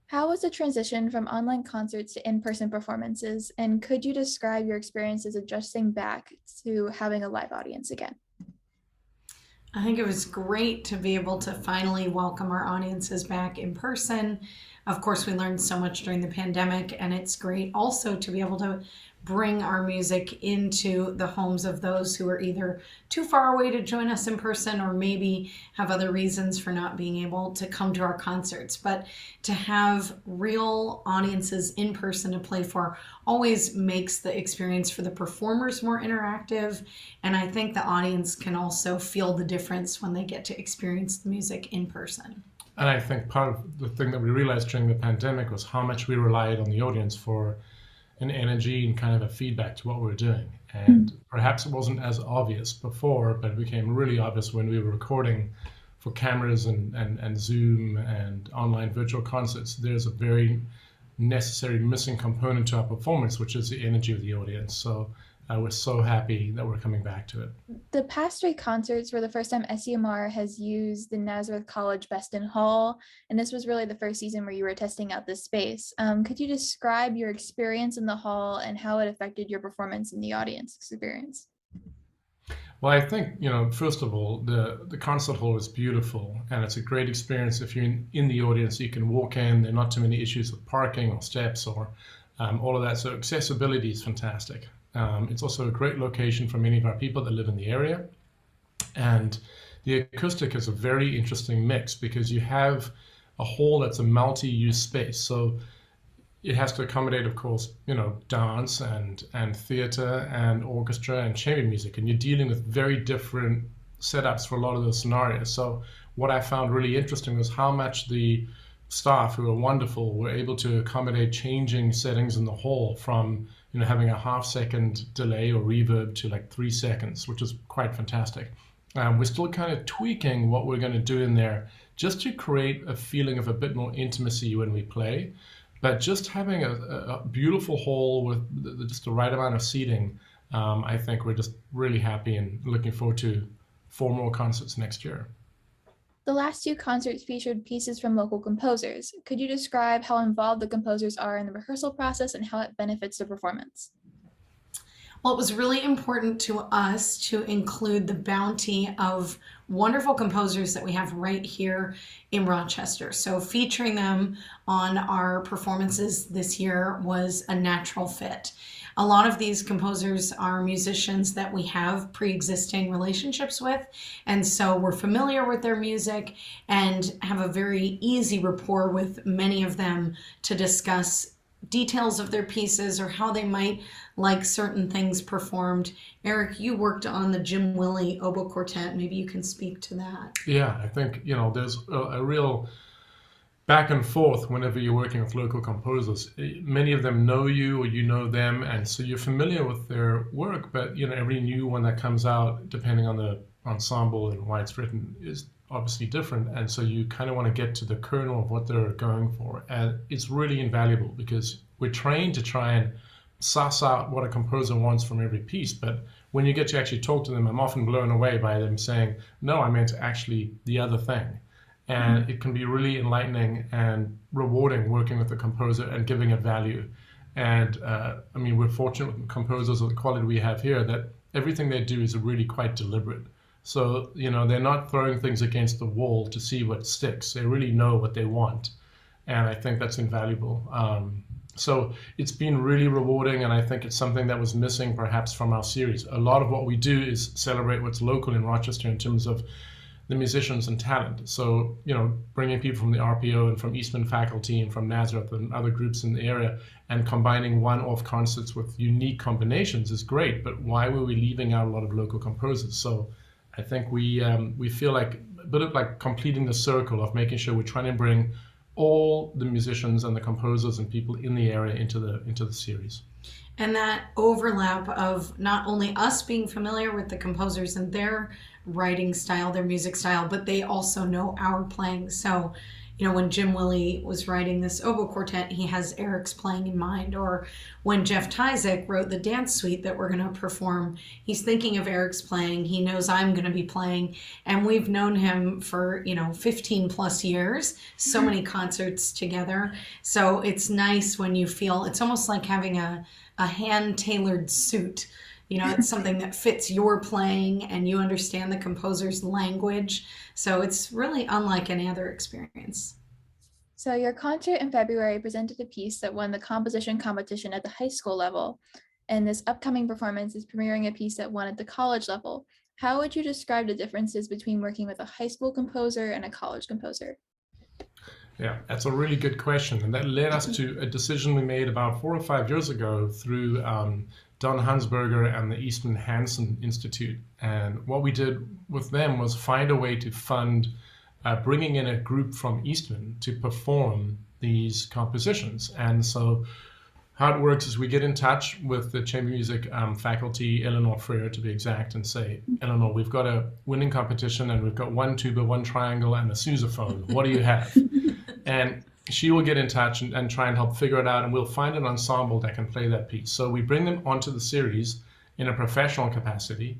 How was the transition from online concerts to in-person performances? And could you describe your experiences adjusting back to having a live audience again? I think it was great to be able to finally welcome our audiences back in person. Of course, we learned so much during the pandemic, and it's great also to be able to bring our music into the homes of those who are either too far away to join us in person or maybe have other reasons for not being able to come to our concerts. But to have real audiences in person to play for always makes the experience for the performers more interactive. And I think the audience can also feel the difference when they get to experience the music in person. And I think part of the thing that we realized during the pandemic was how much we relied on the audience for an energy and kind of a feedback to what we were doing. And perhaps it wasn't as obvious before, but it became really obvious when we were recording for cameras and Zoom and online virtual concerts. There's a very necessary missing component to our performance, which is the energy of the audience. So we're so happy that we're coming back to it. The past three concerts were the first time SCMR has used the Nazareth College Best in Hall, and this was really the first season where you were testing out this space. Could you describe your experience in the hall and how it affected your performance in the audience experience? Well, I think, first of all, the concert hall is beautiful and it's a great experience. If you're in the audience, you can walk in. There are not too many issues with parking or steps or all of that. So accessibility is fantastic. It's also a great location for many of our people that live in the area. And the acoustic is a very interesting mix because you have a hall that's a multi-use space. So it has to accommodate, of course, dance and theater and orchestra and chamber music, and you're dealing with very different setups for a lot of those scenarios. So what I found really interesting was how much the staff, who are wonderful, were able to accommodate changing settings in the hall from having a half-second delay or reverb to like 3 seconds, which is quite fantastic. We're still kind of tweaking what we're going to do in there just to create a feeling of a bit more intimacy when we play. But just having a beautiful hall with just the right amount of seating, I think we're just really happy and looking forward to 4 more concerts next year. The last two concerts featured pieces from local composers. Could you describe how involved the composers are in the rehearsal process and how it benefits the performance? Well, it was really important to us to include the bounty of wonderful composers that we have right here in Rochester. So featuring them on our performances this year was a natural fit. A lot of these composers are musicians that we have pre-existing relationships with, and so we're familiar with their music and have a very easy rapport with many of them to discuss details of their pieces or how they might like certain things performed. Erik, you worked on the Jim Willey oboe quartet. Maybe you can speak to that. Yeah, I think, there's a real back and forth whenever you're working with local composers. Many of them know you or you know them, and so you're familiar with their work, but every new one that comes out, depending on the ensemble and why it's written, is obviously different, and so you kind of want to get to the kernel of what they're going for. And it's really invaluable because we're trained to try and suss out what a composer wants from every piece, but when you get to actually talk to them, I'm often blown away by them saying, no, I meant actually the other thing. And it can be really enlightening and rewarding working with the composer and giving it value. And we're fortunate with composers of the quality we have here that everything they do is really quite deliberate. So, they're not throwing things against the wall to see what sticks. They really know what they want. And I think that's invaluable. So it's been really rewarding, and I think it's something that was missing perhaps from our series. A lot of what we do is celebrate what's local in Rochester in terms of the musicians and talent. So, bringing people from the RPO and from Eastman faculty and from Nazareth and other groups in the area and combining one-off concerts with unique combinations is great, but why were we leaving out a lot of local composers? So I think we feel like a bit of like completing the circle of making sure we're trying to bring all the musicians and the composers and people in the area into the series. And that overlap of not only us being familiar with the composers and their writing style, their music style, but they also know our playing. So when Jim Willie was writing this oboe quartet, he has Erik's playing in mind. Or when Jeff Tyzik wrote the dance suite that we're going to perform, he's thinking of Erik's playing. He knows I'm going to be playing. And we've known him for, 15 plus years, so many concerts together. So it's nice when you feel, it's almost like having a hand-tailored suit. It's something that fits your playing and you understand the composer's language. So it's really unlike any other experience. So your concert in February presented a piece that won the composition competition at the high school level. And this upcoming performance is premiering a piece that won at the college level. How would you describe the differences between working with a high school composer and a college composer? Yeah, that's a really good question. And that led us to a decision we made about 4 or 5 years ago through Don Hansberger and the Eastman Hansen Institute. And what we did with them was find a way to fund bringing in a group from Eastman to perform these compositions. And so how it works is we get in touch with the chamber music faculty, Eleanor Freer to be exact, and say, Eleanor, we've got a winning competition and we've got one tuba, one triangle, and a sousaphone. What do you have? And she will get in touch and try and help figure it out, and we'll find an ensemble that can play that piece. So we bring them onto the series in a professional capacity,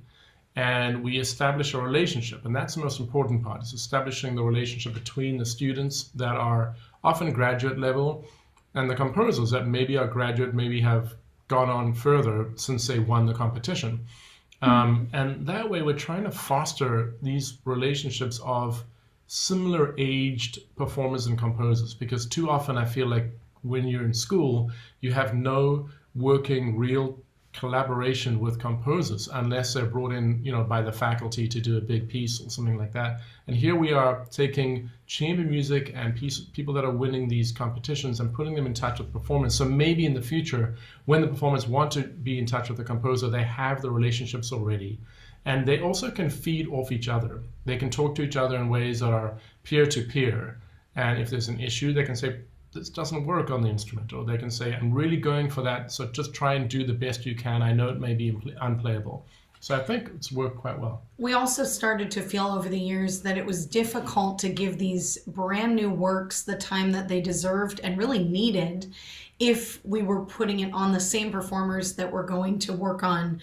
and we establish a relationship. And that's the most important part, is establishing the relationship between the students that are often graduate level and the composers that maybe are graduate, maybe have gone on further since they won the competition. And that way we're trying to foster these relationships of similar aged performers and composers, because too often I feel like when you're in school, you have no working real collaboration with composers unless they're brought in, by the faculty to do a big piece or something like that. And here we are taking chamber music and people that are winning these competitions and putting them in touch with performers. So maybe in the future, when the performers want to be in touch with the composer, they have the relationships already. And they also can feed off each other. They can talk to each other in ways that are peer-to-peer. And if there's an issue, they can say, this doesn't work on the instrument. Or they can say, I'm really going for that, so just try and do the best you can. I know it may be unplayable. So I think it's worked quite well. We also started to feel over the years that it was difficult to give these brand new works the time that they deserved and really needed if we were putting it on the same performers that were going to work on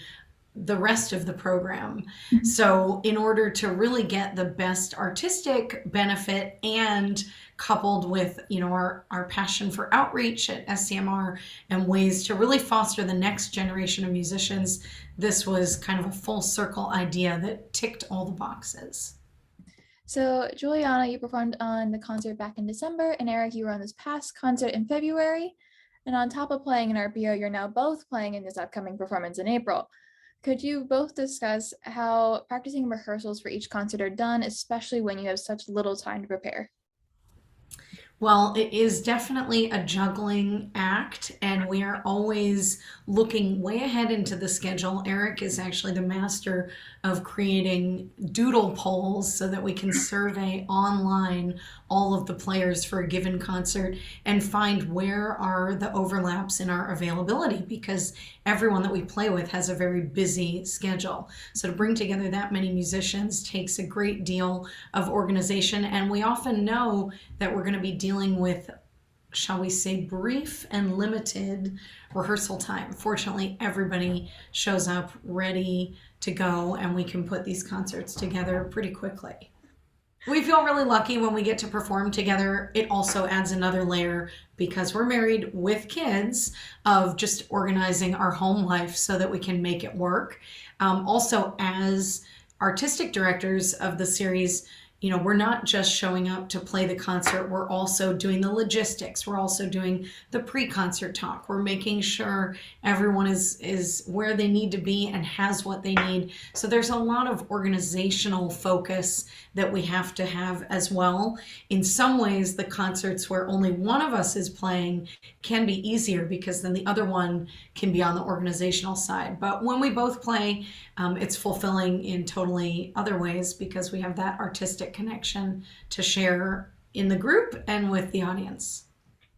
the rest of the program. So in order to really get the best artistic benefit and coupled with our passion for outreach at SCMR and ways to really foster the next generation of musicians, this was kind of a full circle idea that ticked all the boxes. So Juliana, you performed on the concert back in December, and Erik, you were on this past concert in February. And on top of playing in RPO, you're now both playing in this upcoming performance in April. Could you both discuss how practicing rehearsals for each concert are done, especially when you have such little time to prepare? Well, it is definitely a juggling act, and we are always looking way ahead into the schedule. Erik is actually the master of creating doodle polls so that we can survey online all of the players for a given concert and find where are the overlaps in our availability, because everyone that we play with has a very busy schedule. So to bring together that many musicians takes a great deal of organization, and we often know that we're going to be dealing with, shall we say, brief and limited rehearsal time. Fortunately, everybody shows up ready to go, and we can put these concerts together pretty quickly. We feel really lucky when we get to perform together. It also adds another layer, because we're married with kids, of just organizing our home life so that we can make it work. Also, as artistic directors of the series, we're not just showing up to play the concert. We're also doing the logistics. We're also doing the pre-concert talk. We're making sure everyone is where they need to be and has what they need. So there's a lot of organizational focus that we have to have as well. In some ways, the concerts where only one of us is playing can be easier, because then the other one can be on the organizational side. But when we both play, it's fulfilling in totally other ways, because we have that artistic connection to share in the group and with the audience.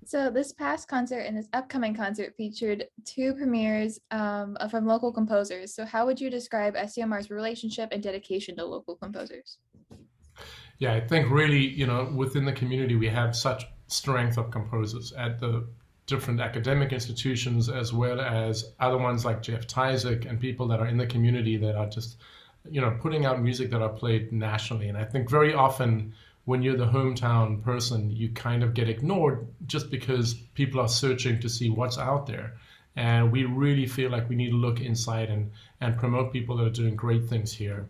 So this past concert and this upcoming concert featured two premieres from local composers. So how would you describe SCMR's relationship and dedication to local composers? Yeah, I think really, within the community, we have such strength of composers at the different academic institutions as well as other ones like Jeff Tyzik and people that are in the community that are just, putting out music that are played nationally. And I think very often when you're the hometown person, you kind of get ignored just because people are searching to see what's out there. And we really feel like we need to look inside and promote people that are doing great things here.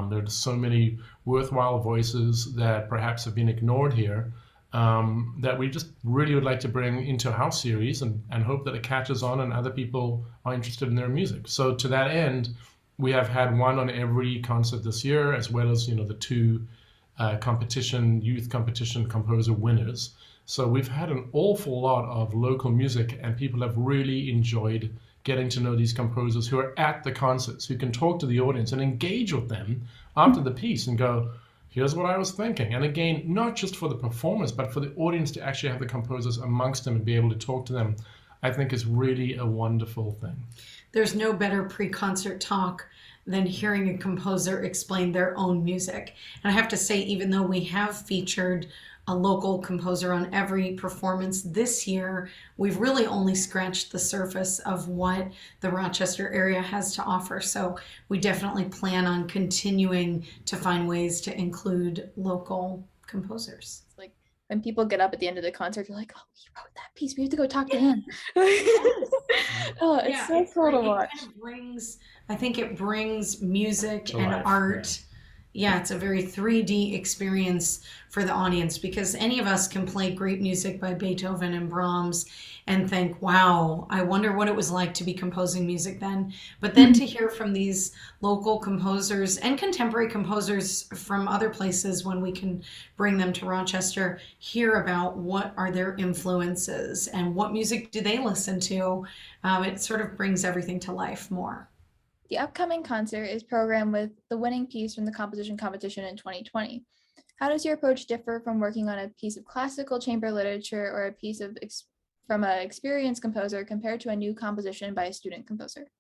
There's so many worthwhile voices that perhaps have been ignored here, that we just really would like to bring into our series and hope that it catches on and other people are interested in their music. So to that end, we have had one on every concert this year, as well as the two youth competition composer winners. So we've had an awful lot of local music, and people have really enjoyed getting to know these composers who are at the concerts, who can talk to the audience and engage with them after the piece and go, here's what I was thinking. And again, not just for the performers, but for the audience to actually have the composers amongst them and be able to talk to them, I think is really a wonderful thing. There's no better pre-concert talk than hearing a composer explain their own music. And I have to say, even though we have featured a local composer on every performance this year, we've really only scratched the surface of what the Rochester area has to offer. So we definitely plan on continuing to find ways to include local composers. It's like when people get up at the end of the concert, you're like, oh, he wrote that piece. We have to go talk to him. Oh, it's so cool to watch. It kind of brings, I think it brings music To and life, art. Yeah, it's a very 3D experience for the audience, because any of us can play great music by Beethoven and Brahms and think, wow, I wonder what it was like to be composing music then. But then to hear from these local composers and contemporary composers from other places, when we can bring them to Rochester, hear about what are their influences and what music do they listen to, it sort of brings everything to life more. The upcoming concert is programmed with the winning piece from the composition competition in 2020. How does your approach differ from working on a piece of classical chamber literature or a piece from an experienced composer compared to a new composition by a student composer?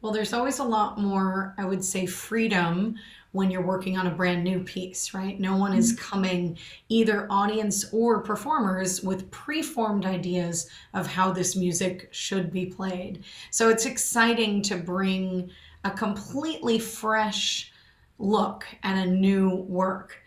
Well, there's always a lot more, I would say, freedom when you're working on a brand new piece, right? No one is coming, either audience or performers, with preformed ideas of how this music should be played. So it's exciting to bring a completely fresh look at a new work.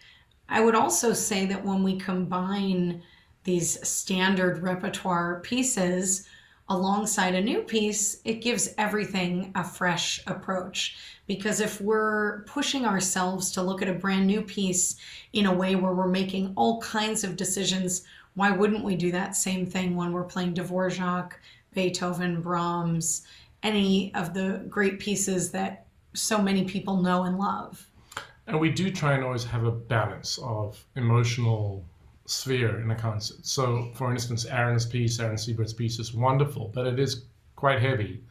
I would also say that when we combine these standard repertoire pieces alongside a new piece, it gives everything a fresh approach. Because if we're pushing ourselves to look at a brand new piece in a way where we're making all kinds of decisions, why wouldn't we do that same thing when we're playing Dvorak, Beethoven, Brahms, any of the great pieces that so many people know and love? And we do try and always have a balance of emotional sphere in a concert. So, for instance, Aaron Siebert's piece is wonderful, but it is quite heavy.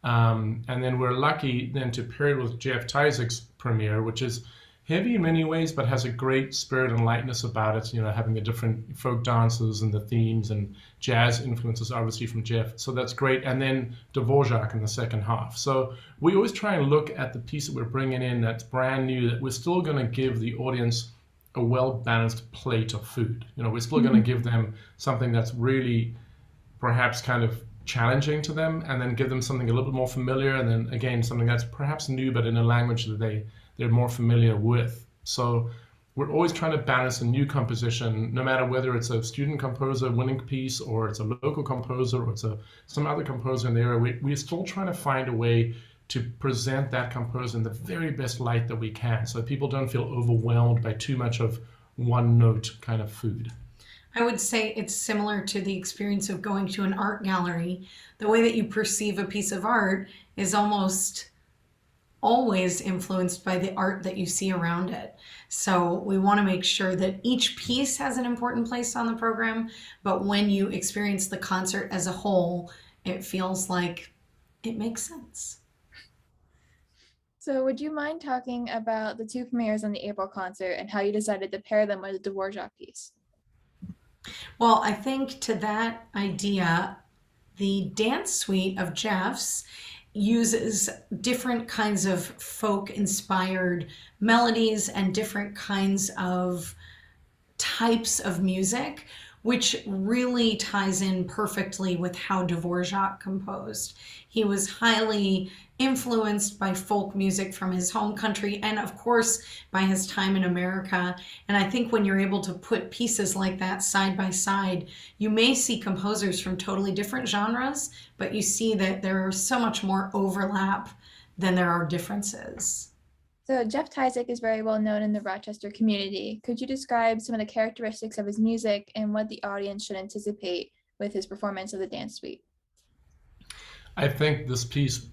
And then we're lucky then to pair it with Jeff Tyzik's premiere, which is heavy in many ways, but has a great spirit and lightness about it, having the different folk dances and the themes and jazz influences, obviously, from Jeff. So that's great. And then Dvorak in the second half. So we always try and look at the piece that we're bringing in that's brand new, that we're still going to give the audience a well-balanced plate of food. We're still going to give them something that's really perhaps kind of challenging to them, and then give them something a little bit more familiar, and then again something that's perhaps new but in a language that they're more familiar with. So we're always trying to balance a new composition, no matter whether it's a student composer winning piece or it's a local composer or it's some other composer in the area. We're still trying to find a way to present that composer in the very best light that we can, so people don't feel overwhelmed by too much of one note kind of food. I would say it's similar to the experience of going to an art gallery. The way that you perceive a piece of art is almost always influenced by the art that you see around it. So we want to make sure that each piece has an important place on the program, but when you experience the concert as a whole, it feels like it makes sense. So would you mind talking about the two premieres on the April concert and how you decided to pair them with a Dvorak piece? Well, I think to that idea, the dance suite of Jeff's uses different kinds of folk-inspired melodies and different kinds of types of music, which really ties in perfectly with how Dvorak composed. He was highly influenced by folk music from his home country and, of course, by his time in America. And I think when you're able to put pieces like that side by side, you may see composers from totally different genres, but you see that there is so much more overlap than there are differences. So Jeff Tyzik is very well known in the Rochester community. Could you describe some of the characteristics of his music and what the audience should anticipate with his performance of the Dance Suite? I think this piece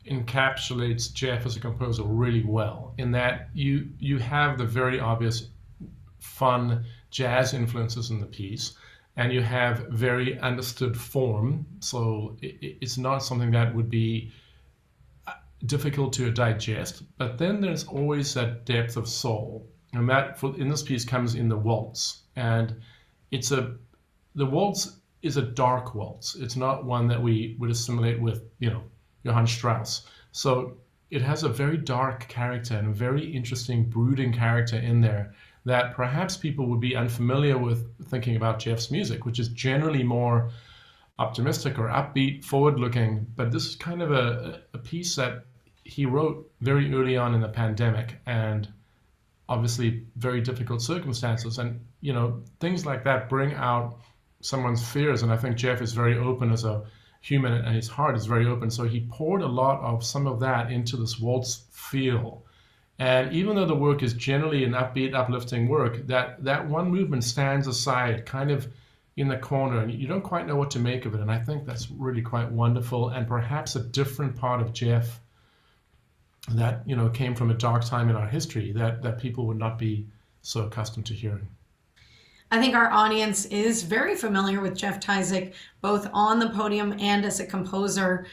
encapsulates Jeff as a composer really well, in that you have the very obvious fun jazz influences in the piece, and you have very understood form, so it's not something that would be difficult to digest. But then there's always that depth of soul, and that in this piece comes in the waltz, and the waltz is a dark waltz. It's not one that we would assimilate with, Johann Strauss. So it has a very dark character and a very interesting brooding character in there that perhaps people would be unfamiliar with thinking about Jeff's music, which is generally more optimistic or upbeat, forward-looking. But this is kind of a piece that he wrote very early on in the pandemic, and obviously very difficult circumstances. And, things like that bring out someone's fears. And I think Jeff is very open as a human, and his heart is very open. So he poured a lot of some of that into this waltz feel. And even though the work is generally an upbeat, uplifting work, that one movement stands aside, kind of in the corner, and you don't quite know what to make of it. And I think that's really quite wonderful, and perhaps a different part of Jeff that came from a dark time in our history that people would not be so accustomed to hearing. I think our audience is very familiar with Jeff Tyzik, both on the podium and as a composer.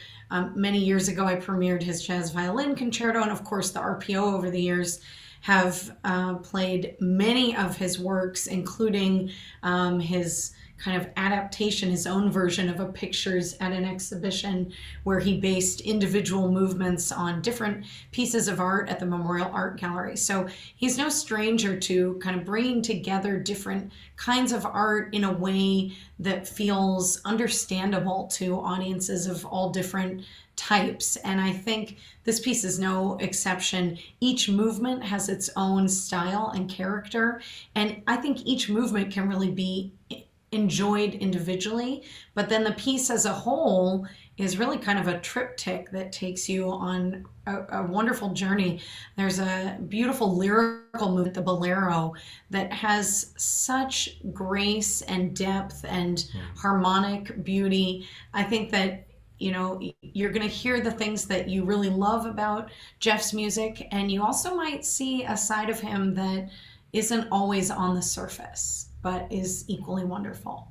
Many years ago, I premiered his jazz violin concerto, and of course the RPO over the years have played many of his works, including his kind of adaptation, his own version of a Pictures at an exhibition where he based individual movements on different pieces of art at the Memorial Art Gallery. So he's no stranger to kind of bringing together different kinds of art in a way that feels understandable to audiences of all different types. And I think this piece is no exception. Each movement has its own style and character, and I think each movement can really be enjoyed individually, but then the piece as a whole is really kind of a triptych that takes you on a wonderful journey. There's a beautiful lyrical movement, the bolero, that has such grace and depth and harmonic beauty. I think that you're going to hear the things that you really love about Jeff's music, and you also might see a side of him that isn't always on the surface, but is equally wonderful.